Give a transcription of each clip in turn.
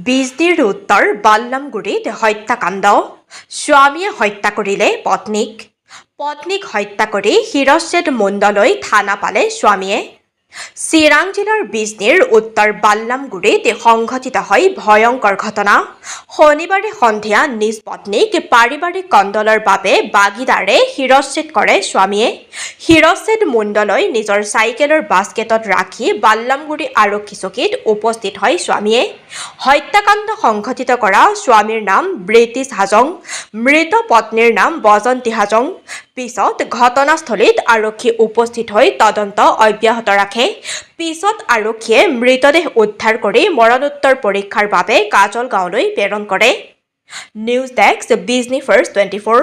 বিজনীৰ উত্তৰ বাল্লামগুৰিত হত্যাকাণ্ড। স্বামীয়ে হত্যা কৰিলে পত্নীক। পত্নীক হত্যা কৰি শিৰচ্ছেদ মণ্ডলৈ থানা পালে স্বামীয়ে। চিৰাং জিলাৰ বিজনীৰ উত্তৰ বাল্লামগুৰিত সংঘটিত হয় ভয়ংকৰ ঘটনা। শনিবাৰে সন্ধিয়া নিজ পত্নীক পাৰিবাৰিক কণ্ডলৰ বাবে বাগিদাৰে শিৰচ্ছেদ কৰে স্বামীয়ে। শিৰচ্ছেদ মণ্ডলৈ নিজৰ চাইকেলৰ বাস্কেটত ৰাখি বাল্লামগুৰি আৰক্ষী চকীত উপস্থিত হয় স্বামীয়ে। হত্যাকাণ্ড সংঘটিত কৰা স্বামীৰ নাম ব্ৰিটিছ হাজং, মৃত পত্নীৰ নাম বজন্তী হাজং। পিছত ঘটনাস্থলীত আৰক্ষী উপস্থিত হৈ তদন্ত অব্যাহত ৰাখে। পিছত আৰক্ষীয়ে মৃতদেহ উদ্ধাৰ কৰি মৰণোত্তৰ পৰীক্ষাৰ বাবে কাজল গাঁৱলৈ প্ৰেৰণ কৰে। News desk, Bijni first 24।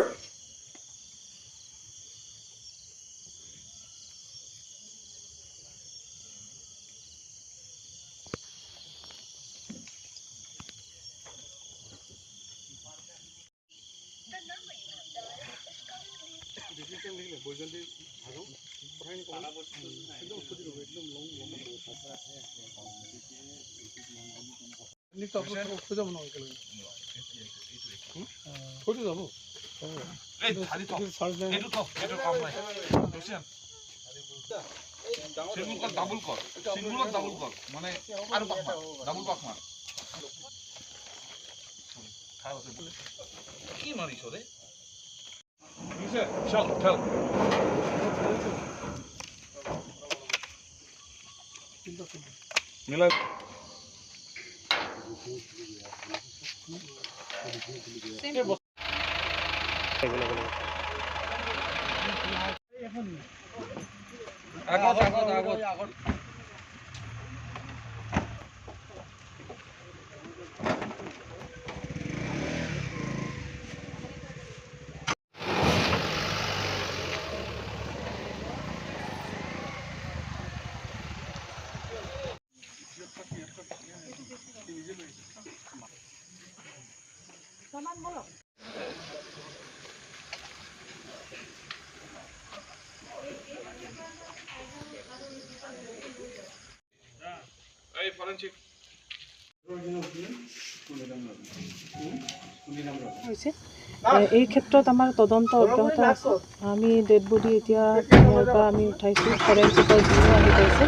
এই ক্ষেত্ৰত আমাৰ তদন্ত অব্যাহত আছে। আমি ডেড বডি এতিয়া ইয়াৰ পৰা আমি উঠাইছোঁ, ফৰেনচিকৰ টিমো আহি পাইছে।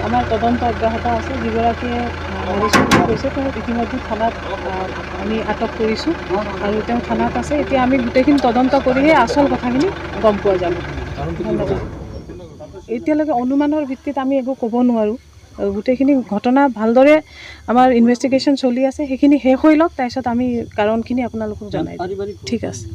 আমাৰ তদন্ত অব্যাহত আছে। যিগৰাকীয়ে মাৰিছোঁ বুলি কৈছে তেওঁ ইতিমধ্যে থানাত আমি আটক কৰিছোঁ আৰু তেওঁ থানাত আছে। এতিয়া আমি গোটেইখিনি তদন্ত কৰিহে আচল কথাখিনি গম পোৱা যাব। ধন্যবাদ। এতিয়ালৈকে অনুমানৰ ভিত্তিত আমি একো ক'ব নোৱাৰোঁ। গোটেইখিনি ঘটনা ভালদৰে আমাৰ ইনভেষ্টিগেশ্যন চলি আছে। সেইখিনি শেষ হৈ লওক, তাৰপিছত আমি কাৰণখিনি আপোনালোকক জনাই দিম। ঠিক আছে।